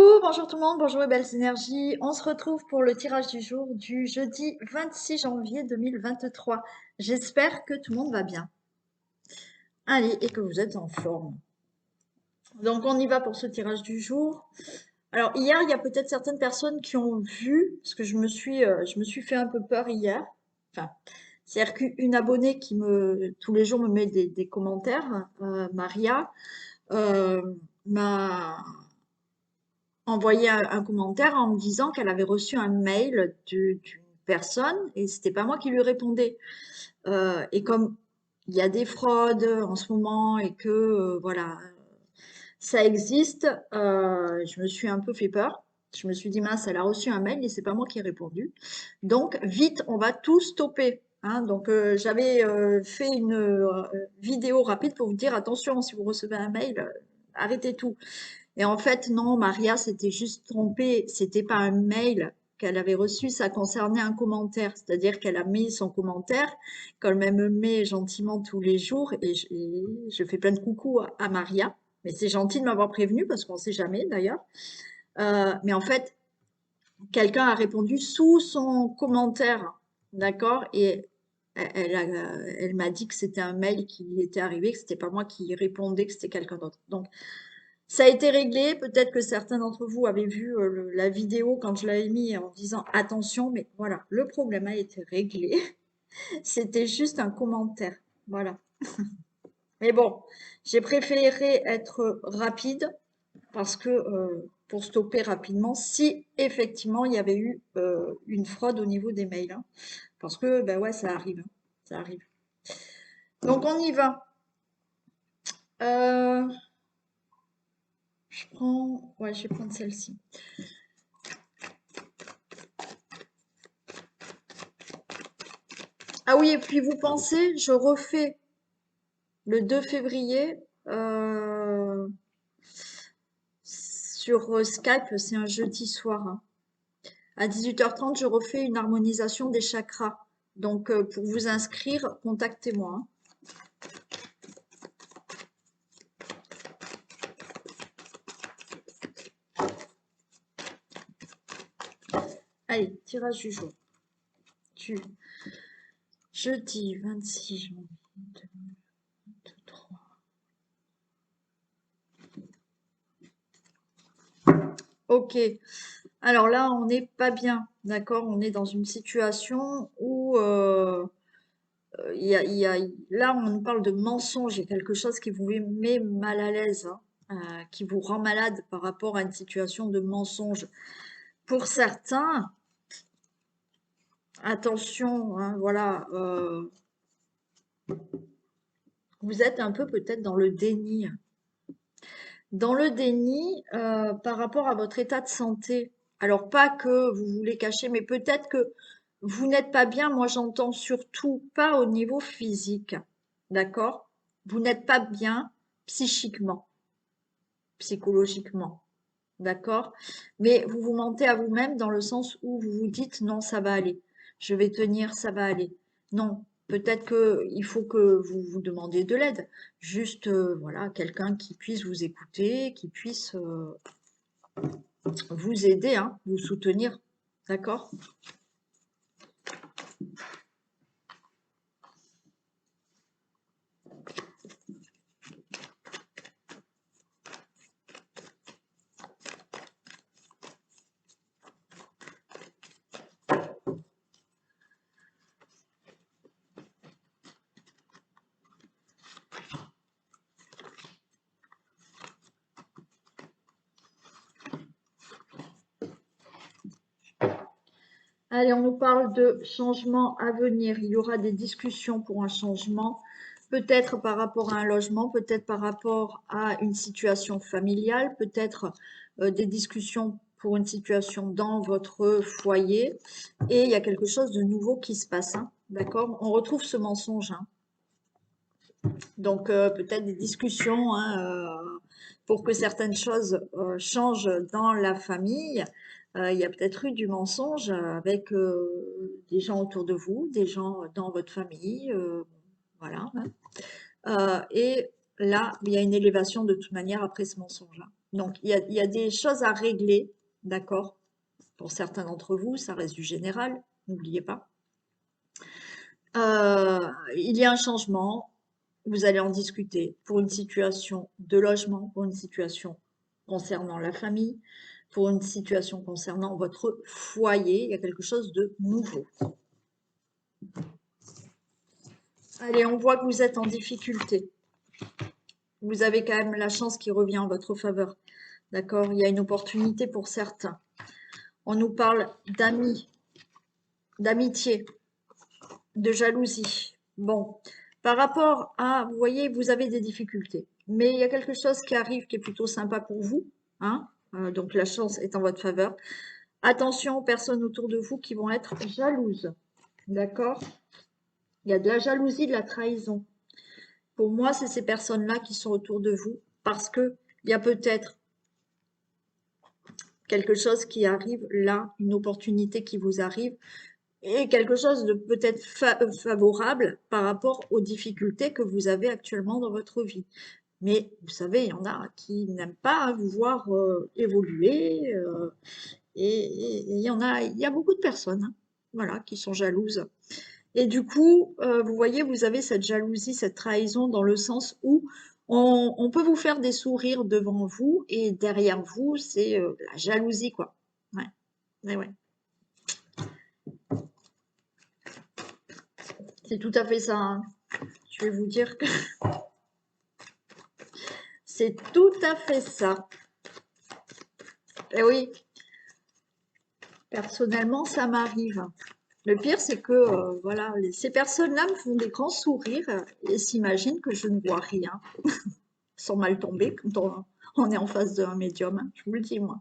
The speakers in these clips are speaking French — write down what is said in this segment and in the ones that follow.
Coucou, bonjour tout le monde, bonjour les belles énergies. On se retrouve pour le tirage du jour du jeudi 26 janvier 2023. J'espère que tout le monde va bien. Allez, et que vous êtes en forme. Donc on y va pour ce tirage du jour. Alors hier, il y a peut-être certaines personnes qui ont vu, parce que je me suis fait un peu peur hier. Enfin, c'est-à-dire qu'une abonnée qui tous les jours me met des commentaires, Maria, euh, m'a envoyé un commentaire en me disant qu'elle avait reçu un mail d'une personne et c'était pas moi qui lui répondais. Et comme il y a des fraudes en ce moment et que voilà, ça existe, je me suis un peu fait peur. Je me suis dit, mince, elle a reçu un mail et c'est pas moi qui ai répondu. Donc, vite, on va tout stopper. Hein. Donc, j'avais fait une vidéo rapide pour vous dire, attention, si vous recevez un mail, arrêtez tout. Et en fait, non, Maria s'était juste trompée. C'était pas un mail qu'elle avait reçu, ça concernait un commentaire. C'est-à-dire qu'elle a mis son commentaire, comme elle me met gentiment tous les jours, et je fais plein de coucou à Maria. Mais c'est gentil de m'avoir prévenu parce qu'on ne sait jamais d'ailleurs. Mais en fait, quelqu'un a répondu sous son commentaire, d'accord? Et elle m'a dit que c'était un mail qui lui était arrivé, que c'était pas moi qui répondais, que c'était quelqu'un d'autre. Donc, ça a été réglé. Peut-être que certains d'entre vous avaient vu la vidéo quand je l'avais mis en disant attention, mais voilà, le problème a été réglé. C'était juste un commentaire. Voilà. Mais bon, j'ai préféré être rapide parce que pour stopper rapidement, si effectivement il y avait eu une fraude au niveau des mails. Hein. Parce que, ben ouais, ça arrive. Hein. Ça arrive. Donc on y va. Euh, ouais, je vais prendre celle-ci. Ah oui, et puis vous pensez, je refais le 2 février sur Skype, c'est un jeudi soir. Hein. À 18h30, je refais une harmonisation des chakras. Donc, pour vous inscrire, contactez-moi. Hein. Allez, tirage du jour. Jeudi 26 janvier 2023. Ok. Alors là, on n'est pas bien, d'accord? On est dans une situation où là, on nous parle de mensonge, il y a quelque chose qui vous met mal à l'aise, hein, qui vous rend malade par rapport à une situation de mensonge. Pour certains, attention, hein, voilà, vous êtes un peu peut-être dans le déni. Dans le déni par rapport à votre état de santé. Alors, pas que vous voulez cacher, mais peut-être que vous n'êtes pas bien. Moi, j'entends surtout pas au niveau physique. D'accord? Vous n'êtes pas bien psychiquement, psychologiquement. D'accord? Mais vous vous mentez à vous-même dans le sens où vous vous dites non, ça va aller. Je vais tenir, ça va aller. Non, peut-être que il faut que vous vous demandiez de l'aide. Juste, voilà, quelqu'un qui puisse vous écouter, qui puisse vous aider, hein, vous soutenir. D'accord? Allez, on nous parle de changement à venir. Il y aura des discussions pour un changement, peut-être par rapport à un logement, peut-être par rapport à une situation familiale, peut-être des discussions pour une situation dans votre foyer. Et il y a quelque chose de nouveau qui se passe. Hein, d'accord? On retrouve ce mensonge. Hein. Donc peut-être des discussions hein, pour que certaines choses changent dans la famille. Il y a peut-être eu du mensonge avec des gens autour de vous, des gens dans votre famille, voilà. Hein. Et là, il y a une élévation de toute manière après ce mensonge-là. Donc, il y a des choses à régler, d'accord? Pour certains d'entre vous, ça reste du général, n'oubliez pas. Il y a un changement, vous allez en discuter pour une situation de logement, pour une situation concernant la famille, pour une situation concernant votre foyer, il y a quelque chose de nouveau. Allez, on voit que vous êtes en difficulté. Vous avez quand même la chance qui revient en votre faveur. D'accord? Il y a une opportunité pour certains. On nous parle d'amis, d'amitié, de jalousie. Bon, par rapport à, vous voyez, vous avez des difficultés. Mais il y a quelque chose qui arrive qui est plutôt sympa pour vous. Hein? Donc la chance est en votre faveur. Attention aux personnes autour de vous qui vont être jalouses. D'accord? Il y a de la jalousie, de la trahison. Pour moi, c'est ces personnes-là qui sont autour de vous parce que il y a peut-être quelque chose qui arrive là, une opportunité qui vous arrive et quelque chose de peut-être favorable par rapport aux difficultés que vous avez actuellement dans votre vie. Mais vous savez, il y en a qui n'aiment pas vous voir évoluer et il y a beaucoup de personnes, hein, voilà, qui sont jalouses. Et du coup, vous voyez, vous avez cette jalousie, cette trahison dans le sens où on peut vous faire des sourires devant vous et derrière vous, c'est la jalousie, quoi. Ouais, ouais, ouais. C'est tout à fait ça, hein. Je vais vous dire que c'est tout à fait ça. Et oui, personnellement, ça m'arrive. Le pire, c'est que voilà, ces personnes-là me font des grands sourires et s'imaginent que je ne vois rien, sans mal tomber quand on est en face d'un médium, hein, je vous le dis, moi.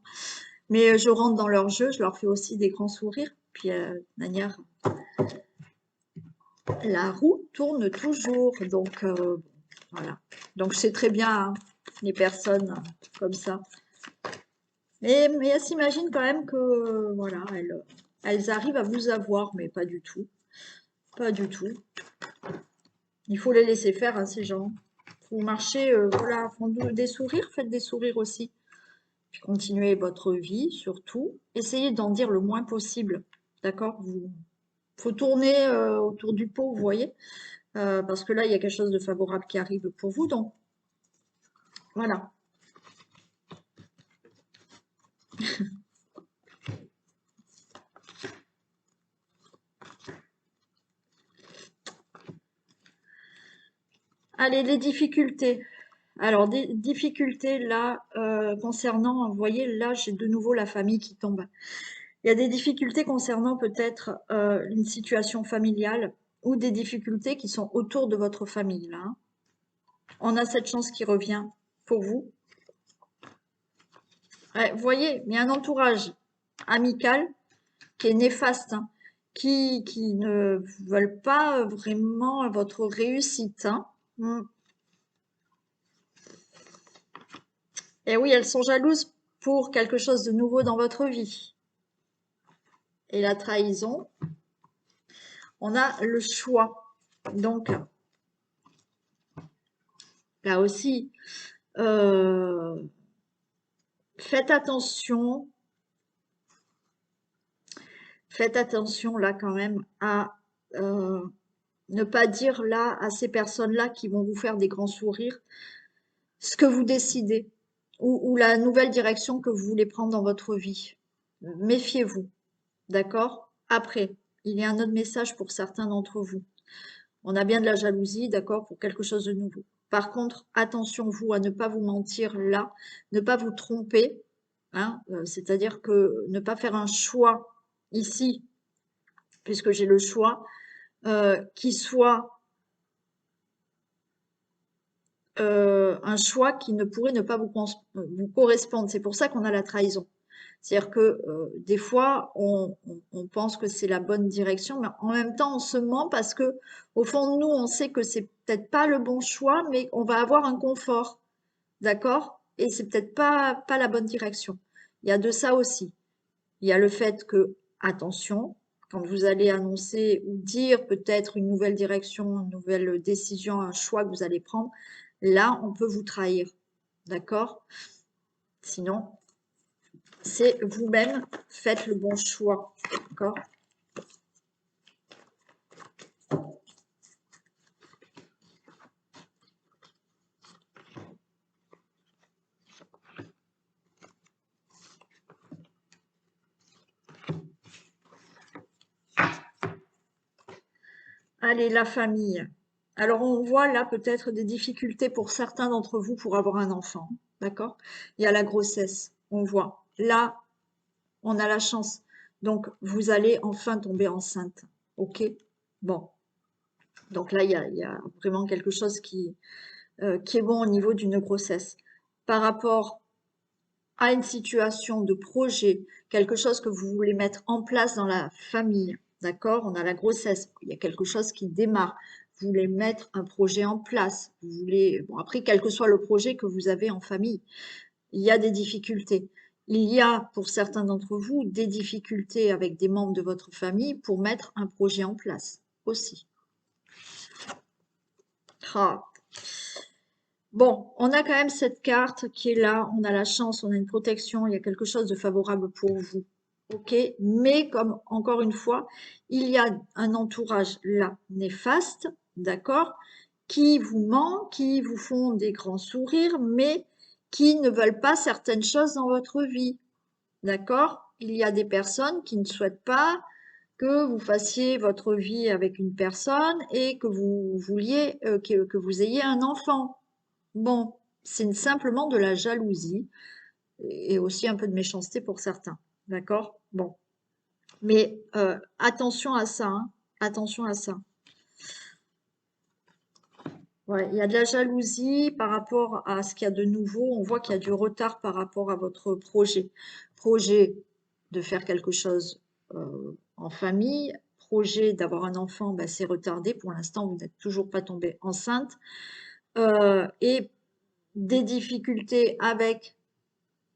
Mais je rentre dans leur jeu, je leur fais aussi des grands sourires. Puis, de manière, la roue tourne toujours. Donc, voilà. Donc, je sais très bien hein, les personnes comme ça. Mais elles s'imaginent quand même que, voilà, elles arrivent à vous avoir, mais pas du tout. Pas du tout. Il faut les laisser faire, hein, ces gens. Vous marchez, voilà, font des sourires, faites des sourires aussi. Puis continuez votre vie, surtout. Essayez d'en dire le moins possible. D'accord? Faut tourner autour du pot, vous voyez? Parce que là, il y a quelque chose de favorable qui arrive pour vous. Donc, voilà. Allez, les difficultés. Alors, des difficultés là, concernant, vous voyez, là, j'ai de nouveau la famille qui tombe. Il y a des difficultés concernant peut-être une situation familiale ou des difficultés qui sont autour de votre famille, là, hein. On a cette chance qui revient pour vous. Ouais, vous voyez, il y a un entourage amical qui est néfaste, hein, qui ne veulent pas vraiment votre réussite, hein. Mm. Et oui, elles sont jalouses pour quelque chose de nouveau dans votre vie. Et la trahison, on a le choix. Donc, là aussi, euh, faites attention là quand même à ne pas dire là à ces personnes-là qui vont vous faire des grands sourires ce que vous décidez ou la nouvelle direction que vous voulez prendre dans votre vie. Méfiez-vous, d'accord? Après, il y a un autre message pour certains d'entre vous. On a bien de la jalousie, d'accord, pour quelque chose de nouveau. Par contre, attention vous à ne pas vous mentir là, ne pas vous tromper, hein, c'est-à-dire que ne pas faire un choix ici, puisque j'ai le choix, qui soit un choix qui ne pourrait ne pas vous correspondre. C'est pour ça qu'on a la trahison. C'est-à-dire que des fois, on pense que c'est la bonne direction, mais en même temps, on se ment parce que au fond de nous, on sait que c'est peut-être pas le bon choix, mais on va avoir un confort, d'accord? Et c'est peut-être pas la bonne direction. Il y a de ça aussi. Il y a le fait que, attention, quand vous allez annoncer ou dire peut-être une nouvelle direction, une nouvelle décision, un choix que vous allez prendre, là, on peut vous trahir, d'accord? Sinon, c'est vous-même, faites le bon choix. D'accord? Allez, la famille. Alors, on voit là peut-être des difficultés pour certains d'entre vous pour avoir un enfant. D'accord? Il y a la grossesse. On voit. Là, on a la chance. Donc, vous allez enfin tomber enceinte. OK? Bon. Donc là, il y a vraiment quelque chose qui est bon au niveau d'une grossesse. Par rapport à une situation de projet, quelque chose que vous voulez mettre en place dans la famille, d'accord? On a la grossesse, il y a quelque chose qui démarre. Vous voulez mettre un projet en place. Vous voulez, bon, après, quel que soit le projet que vous avez en famille, il y a des difficultés. Il y a, pour certains d'entre vous, des difficultés avec des membres de votre famille pour mettre un projet en place aussi. Ah. Bon, on a quand même cette carte qui est là, on a la chance, on a une protection, il y a quelque chose de favorable pour vous. OK? Mais comme, encore une fois, il y a un entourage là néfaste, d'accord? Qui vous ment, qui vous font des grands sourires, mais qui ne veulent pas certaines choses dans votre vie. D'accord? Il y a des personnes qui ne souhaitent pas que vous fassiez votre vie avec une personne et que vous vouliez que vous ayez un enfant. Bon, c'est simplement de la jalousie et aussi un peu de méchanceté pour certains. D'accord? Bon. Mais attention à ça, hein. Attention à ça. Ouais, il y a de la jalousie par rapport à ce qu'il y a de nouveau. On voit qu'il y a du retard par rapport à votre projet. Projet de faire quelque chose en famille, projet d'avoir un enfant, ben, c'est retardé. Pour l'instant, vous n'êtes toujours pas tombé enceinte. Et des difficultés avec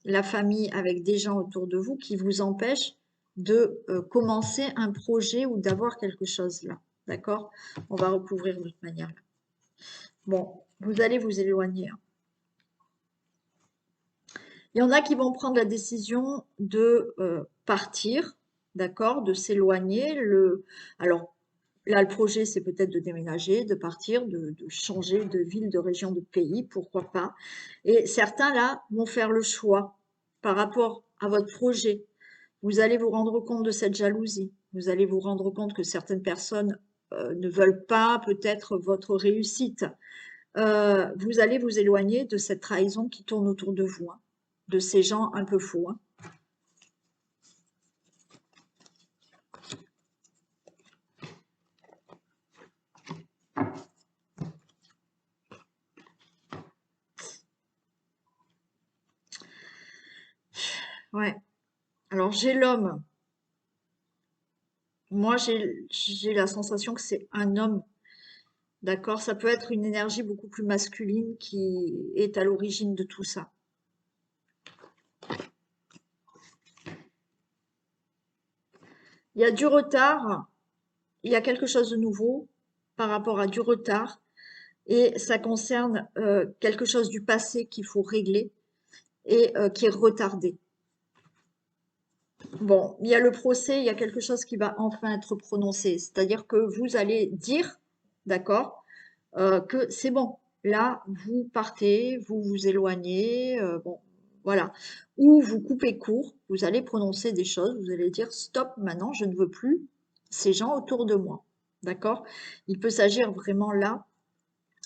la famille, avec des gens autour de vous qui vous empêchent de commencer un projet ou d'avoir quelque chose là. D'accord? On va recouvrir de toute manière. Bon, vous allez vous éloigner, hein. Il y en a qui vont prendre la décision de partir, d'accord, de s'éloigner. Alors, là, le projet, c'est peut-être de déménager, de partir, de changer de ville, de région, de pays, pourquoi pas. Et certains, là, vont faire le choix par rapport à votre projet. Vous allez vous rendre compte de cette jalousie. Vous allez vous rendre compte que certaines personnes ne veulent pas peut-être votre réussite. Vous allez vous éloigner de cette trahison qui tourne autour de vous, hein, de ces gens un peu faux, hein. Ouais. Alors j'ai l'homme. Moi j'ai la sensation que c'est un homme. D'accord? Ça peut être une énergie beaucoup plus masculine qui est à l'origine de tout ça. Il y a du retard, il y a quelque chose de nouveau par rapport à du retard, et ça concerne quelque chose du passé qu'il faut régler et qui est retardé. Bon, il y a le procès, il y a quelque chose qui va enfin être prononcé, c'est-à-dire que vous allez dire, d'accord, que c'est bon. Là, vous partez, vous vous éloignez, bon, voilà. Ou vous coupez court, vous allez prononcer des choses, vous allez dire stop, maintenant, je ne veux plus ces gens autour de moi. D'accord? Il peut s'agir vraiment là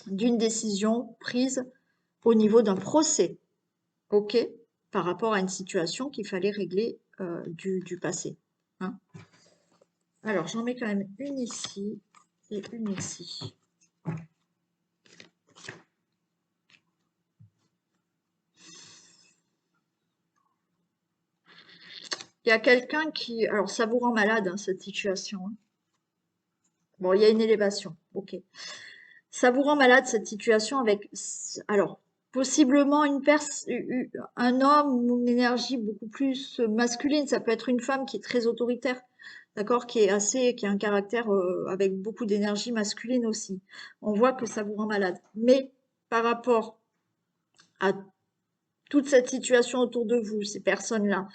d'une décision prise au niveau d'un procès, ok? Par rapport à une situation qu'il fallait régler du passé, hein. Alors, j'en mets quand même une ici et une ici. Il y a quelqu'un qui... Alors, ça vous rend malade, hein, cette situation, hein. Bon, il y a une élévation. Ok. Ça vous rend malade, cette situation avec... Alors, possiblement un homme ou une énergie beaucoup plus masculine. Ça peut être une femme qui est très autoritaire, d'accord, qui a un caractère avec beaucoup d'énergie masculine aussi. On voit que ça vous rend malade. Mais par rapport à toute cette situation autour de vous, ces personnes-là,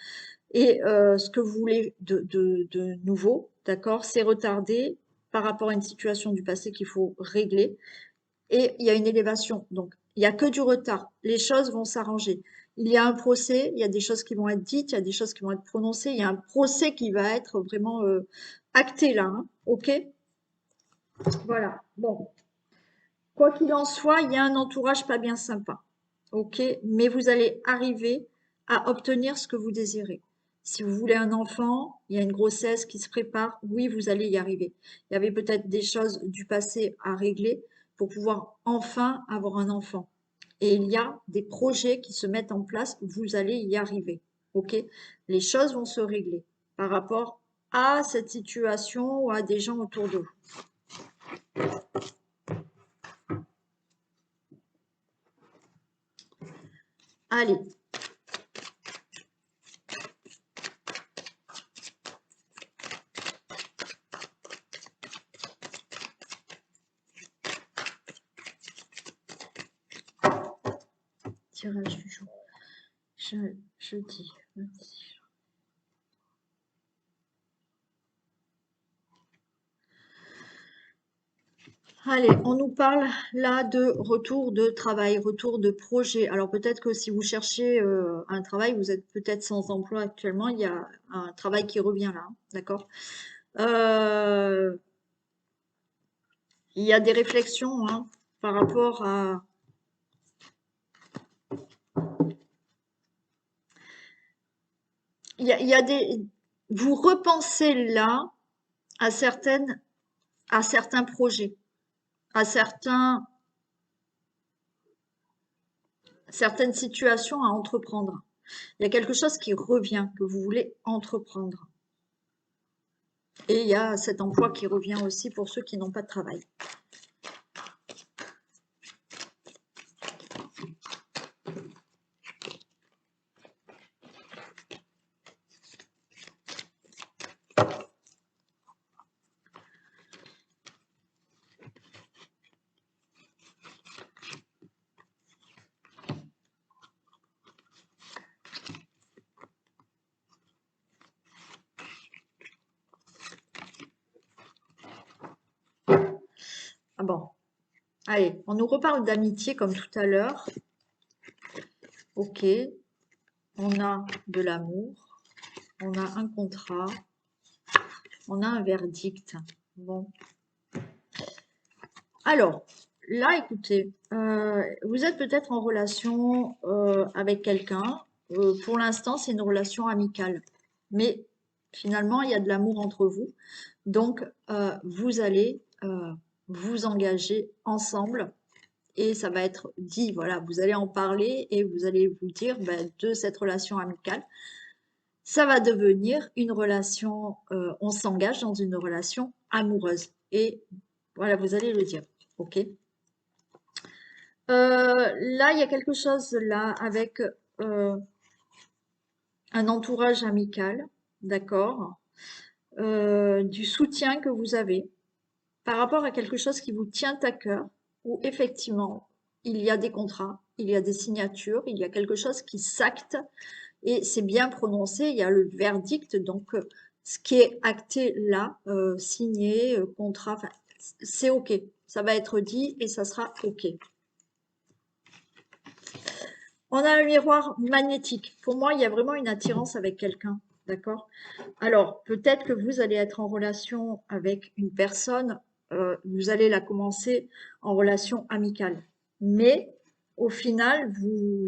et ce que vous voulez de nouveau, d'accord, c'est retardé par rapport à une situation du passé qu'il faut régler. Et il y a une élévation. Donc, il n'y a que du retard. Les choses vont s'arranger. Il y a un procès, il y a des choses qui vont être dites, il y a des choses qui vont être prononcées, il y a un procès qui va être vraiment acté là, hein, ok? Voilà. Bon, quoi qu'il en soit, il y a un entourage pas bien sympa, ok? Mais vous allez arriver à obtenir ce que vous désirez. Si vous voulez un enfant, il y a une grossesse qui se prépare, oui, vous allez y arriver. Il y avait peut-être des choses du passé à régler pour pouvoir enfin avoir un enfant. Et il y a des projets qui se mettent en place, vous allez y arriver, ok? Les choses vont se régler par rapport à cette situation ou à des gens autour de vous. Allez, tirage du jour. Jeudi 26. Allez, on nous parle là de retour de travail, retour de projet. Alors peut-être que si vous cherchez un travail, vous êtes peut-être sans emploi actuellement, il y a un travail qui revient là, hein, d'accord? Euh, il y a des réflexions hein, par rapport à... Il y a des... Vous repensez là à certains projets, à certaines situations à entreprendre. Il y a quelque chose qui revient, que vous voulez entreprendre. Et il y a cet emploi qui revient aussi pour ceux qui n'ont pas de travail. Ah bon, allez, on nous reparle d'amitié comme tout à l'heure. Ok, on a de l'amour, on a un contrat, on a un verdict. Bon. Alors, là, écoutez, vous êtes peut-être en relation avec quelqu'un. Pour l'instant, c'est une relation amicale. Mais finalement, il y a de l'amour entre vous. Donc, vous allez vous engager ensemble et ça va être dit, voilà, vous allez en parler et vous allez vous dire ben, de cette relation amicale. Ça va devenir une relation, on s'engage dans une relation amoureuse. Et voilà, vous allez le dire, ok? Là, il y a quelque chose là avec un entourage amical, d'accord? Du soutien que vous avez par rapport à quelque chose qui vous tient à cœur, où effectivement, il y a des contrats, il y a des signatures, il y a quelque chose qui s'acte et c'est bien prononcé, il y a le verdict, donc ce qui est acté là, signé, contrat, enfin, c'est OK. Ça va être dit et ça sera OK. On a un miroir magnétique. Pour moi, il y a vraiment une attirance avec quelqu'un, d'accord? Alors, peut-être que vous allez être en relation avec une personne, vous allez la commencer en relation amicale. Mais au final, vous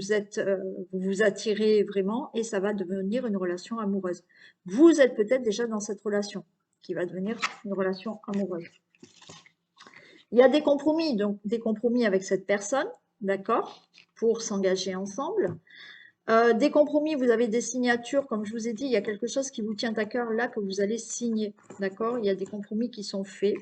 vous attirez vraiment et ça va devenir une relation amoureuse. Vous êtes peut-être déjà dans cette relation qui va devenir une relation amoureuse. Il y a des compromis, donc des compromis avec cette personne, d'accord, pour s'engager ensemble. Des compromis, vous avez des signatures, comme je vous ai dit, il y a quelque chose qui vous tient à cœur là que vous allez signer, d'accord? Il y a des compromis qui sont faits.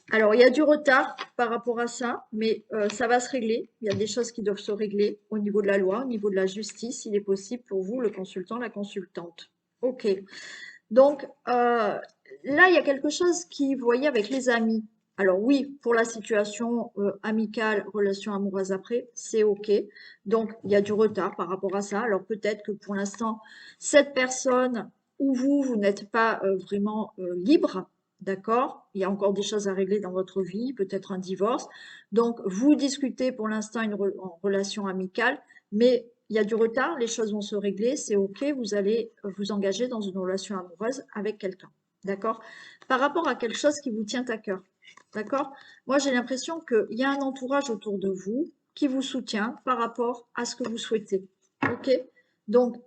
Alors, il y a du retard par rapport à ça, mais ça va se régler. Il y a des choses qui doivent se régler au niveau de la loi, au niveau de la justice, il est possible pour vous, le consultant, la consultante. Ok. Donc, là, il y a quelque chose qui, vous voyez, avec les amis. Alors oui, pour la situation amicale, relation amoureuse après, c'est OK. Donc, il y a du retard par rapport à ça. Alors peut-être que pour l'instant, cette personne ou vous, vous n'êtes pas vraiment libre, d'accord? Il y a encore des choses à régler dans votre vie, peut-être un divorce. Donc, vous discutez pour l'instant en relation amicale, mais il y a du retard, les choses vont se régler, c'est OK, vous allez vous engager dans une relation amoureuse avec quelqu'un, d'accord? Par rapport à quelque chose qui vous tient à cœur. D'accord? Moi, j'ai l'impression qu'il y a un entourage autour de vous qui vous soutient par rapport à ce que vous souhaitez. OK? Donc,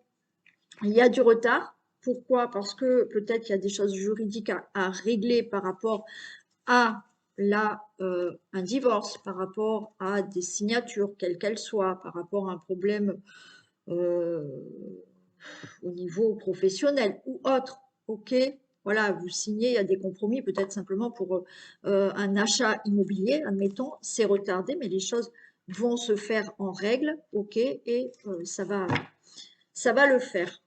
il y a du retard. Pourquoi? Parce que peut-être il y a des choses juridiques à régler par rapport à un divorce, par rapport à des signatures, quelles qu'elles soient, par rapport à un problème euh, au niveau professionnel ou autre. OK? Voilà, vous signez, il y a des compromis, peut-être simplement pour un achat immobilier, admettons, c'est retardé, mais les choses vont se faire en règle, OK, et ça va le faire.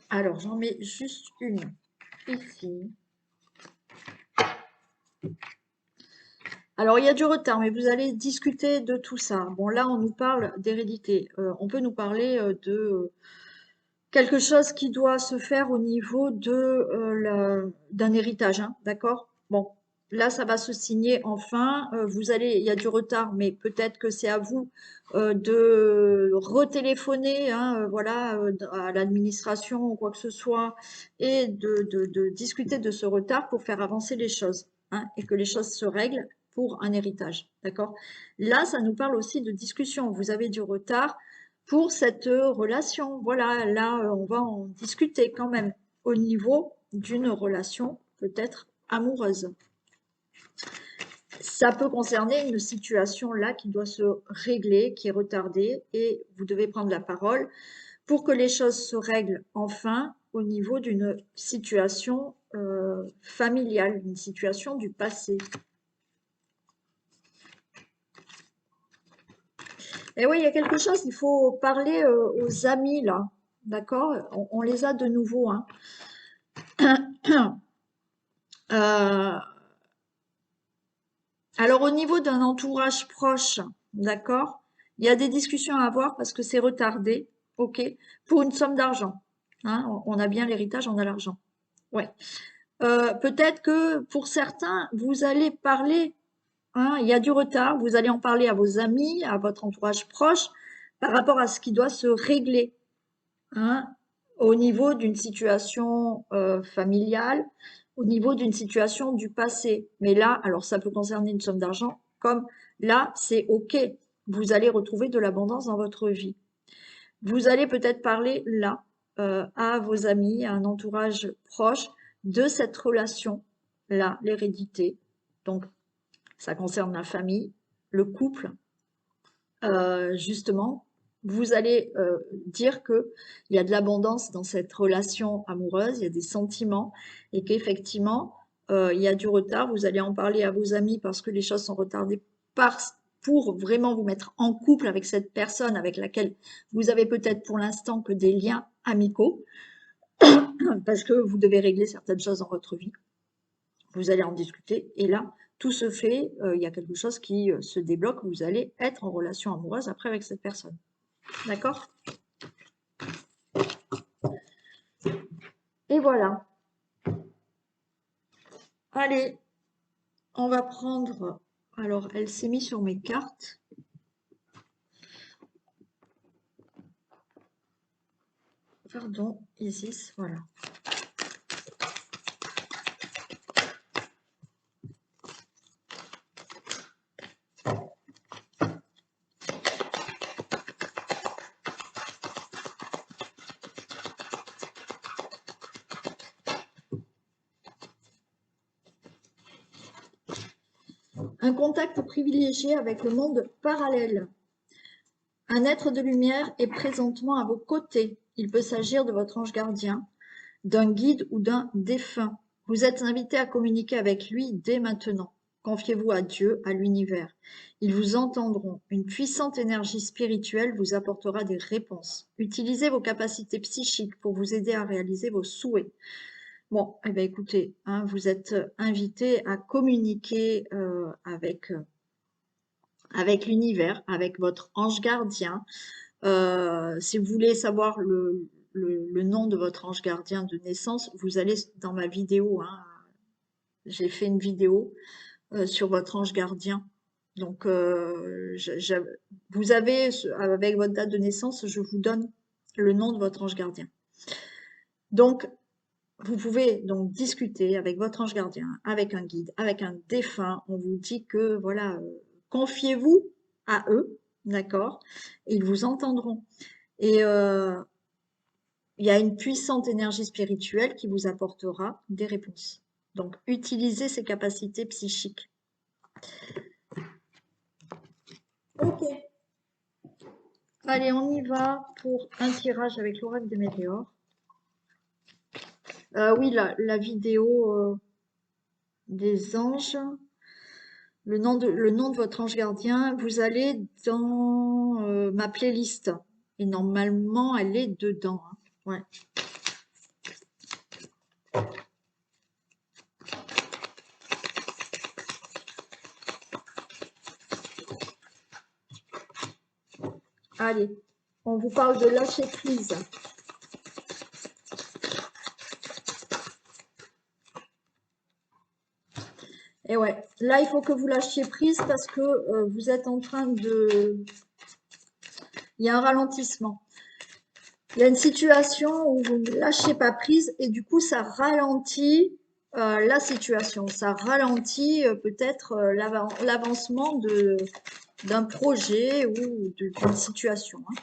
Alors, j'en mets juste une ici. Alors, il y a du retard, mais vous allez discuter de tout ça. Bon, là, on nous parle d'hérédité. On peut nous parler de quelque chose qui doit se faire au niveau d'un héritage, hein, d'accord? Bon, là, ça va se signer enfin. Il y a du retard, mais peut-être que c'est à vous de retéléphoner, hein, voilà, à l'administration ou quoi que ce soit, et de discuter de ce retard pour faire avancer les choses, hein, et que les choses se règlent pour un héritage, d'accord? Là, ça nous parle aussi de discussion. Vous avez du retard pour cette relation. Voilà, là, on va en discuter quand même au niveau d'une relation peut-être amoureuse. Ça peut concerner une situation là qui doit se régler, qui est retardée, et vous devez prendre la parole pour que les choses se règlent enfin au niveau d'une situation familiale, une situation du passé. Et oui, il y a quelque chose, il faut parler aux amis là, d'accord? On les a de nouveau, hein. Euh, alors au niveau d'un entourage proche, d'accord, il y a des discussions à avoir parce que c'est retardé, ok, pour une somme d'argent. Hein, on a bien l'héritage, on a l'argent. Ouais. Peut-être que pour certains, vous allez parler, hein, il y a du retard, vous allez en parler à vos amis, à votre entourage proche, par rapport à ce qui doit se régler, hein, au niveau d'une situation familiale, au niveau d'une situation du passé. Mais là, alors ça peut concerner une somme d'argent, comme là, c'est OK. Vous allez retrouver de l'abondance dans votre vie. Vous allez peut-être parler là à vos amis, à un entourage proche de cette relation-là, l'hérédité. Donc, ça concerne la famille, le couple, justement, vous allez dire qu'il y a de l'abondance dans cette relation amoureuse, il y a des sentiments, et qu'effectivement, il y a du retard. Vous allez en parler à vos amis parce que les choses sont retardées pour vraiment vous mettre en couple avec cette personne avec laquelle vous avez peut-être pour l'instant que des liens amicaux, parce que vous devez régler certaines choses dans votre vie. Vous allez en discuter, et là, tout se fait, il y a quelque chose qui se débloque, vous allez être en relation amoureuse après avec cette personne. D'accord? Et voilà. Allez, on va prendre... Alors, elle s'est mise sur mes cartes. Pardon, Isis, voilà. Un contact privilégié avec le monde parallèle. Un être de lumière est présentement à vos côtés. Il peut s'agir de votre ange gardien, d'un guide ou d'un défunt. Vous êtes invité à communiquer avec lui dès maintenant. Confiez-vous à Dieu, à l'univers. Ils vous entendront. Une puissante énergie spirituelle vous apportera des réponses. Utilisez vos capacités psychiques pour vous aider à réaliser vos souhaits. Bon, eh bien, écoutez, hein, vous êtes invité à communiquer avec l'univers, avec votre ange gardien. Si vous voulez savoir le nom de votre ange gardien de naissance, vous allez dans ma vidéo, hein. J'ai fait une vidéo sur votre ange gardien. Donc, vous avez, avec votre date de naissance, je vous donne le nom de votre ange gardien. Donc, vous pouvez donc discuter avec votre ange gardien, avec un guide, avec un défunt. On vous dit que, voilà, confiez-vous à eux, d'accord? Ils vous entendront. Et il y a une puissante énergie spirituelle qui vous apportera des réponses. Donc, utilisez ces capacités psychiques. Ok. Allez, on y va pour un tirage avec l'oracle des météores. Oui, la vidéo des anges, le nom de votre ange gardien, vous allez dans ma playlist. Et normalement, elle est dedans, hein. Ouais. Allez, on vous parle de lâcher prise. Et ouais, là, il faut que vous lâchiez prise parce que vous êtes en train de... Il y a un ralentissement. Il y a une situation où vous ne lâchez pas prise et du coup, ça ralentit la situation. Ça ralentit peut-être l'avancement d'un projet ou d'une situation, hein.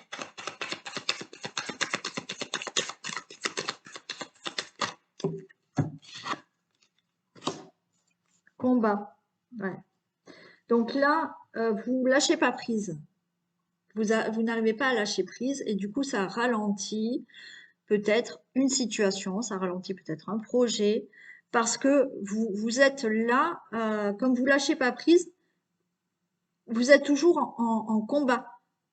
Combat. Ouais. Donc là, vous lâchez pas prise. Vous n'arrivez pas à lâcher prise et du coup, ça ralentit peut-être une situation, ça ralentit peut-être un projet, parce que vous êtes là, comme vous lâchez pas prise, vous êtes toujours en combat.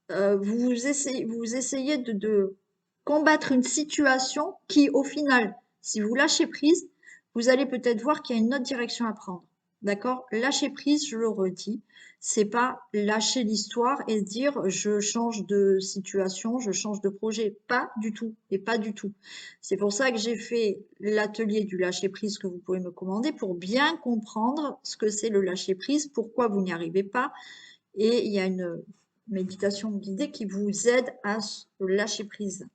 Vous essayez de combattre une situation qui, au final, si vous lâchez prise, vous allez peut-être voir qu'il y a une autre direction à prendre. D'accord? Lâcher prise, je le redis, c'est pas lâcher l'histoire et se dire je change de situation, je change de projet. Pas du tout. Et pas du tout. C'est pour ça que j'ai fait l'atelier du lâcher prise que vous pouvez me commander pour bien comprendre ce que c'est le lâcher prise, pourquoi vous n'y arrivez pas. Et il y a une méditation guidée qui vous aide à lâcher prise.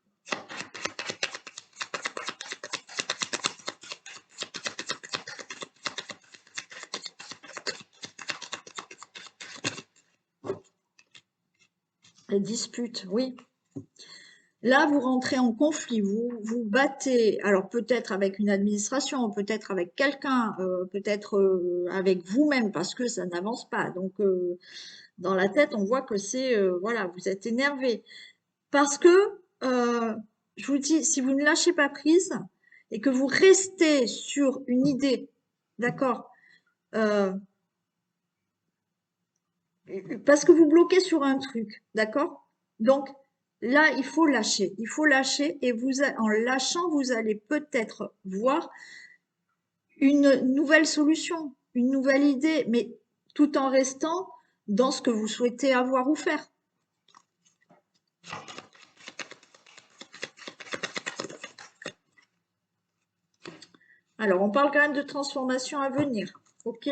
Les disputes, oui. Là, vous rentrez en conflit, vous vous battez, alors peut-être avec une administration, peut-être avec quelqu'un, peut-être avec vous-même, parce que ça n'avance pas. Donc, dans la tête, on voit que c'est, voilà, vous êtes énervé. Parce que, je vous dis, si vous ne lâchez pas prise et que vous restez sur une idée, d'accord, euh, parce que vous bloquez sur un truc, d'accord? Donc là, il faut lâcher. Il faut lâcher et en lâchant, vous allez peut-être voir une nouvelle solution, une nouvelle idée, mais tout en restant dans ce que vous souhaitez avoir ou faire. Alors, on parle quand même de transformation à venir, ok?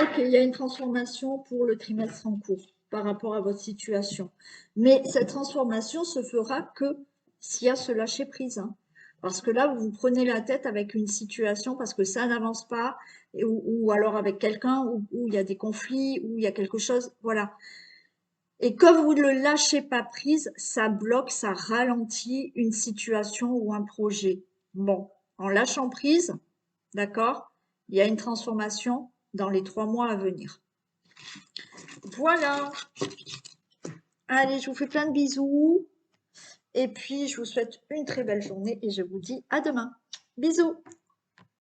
Ok, il y a une transformation pour le trimestre en cours par rapport à votre situation. Mais cette transformation se fera que s'il y a ce lâcher prise, hein. Parce que là, vous vous prenez la tête avec une situation parce que ça n'avance pas, ou alors avec quelqu'un où il y a des conflits, où il y a quelque chose, voilà. Et comme vous ne le lâchez pas prise, ça bloque, ça ralentit une situation ou un projet. Bon, en lâchant prise, d'accord, il y a une transformation dans les 3 mois à venir. Voilà. Allez, je vous fais plein de bisous. Et puis, je vous souhaite une très belle journée et je vous dis à demain. Bisous!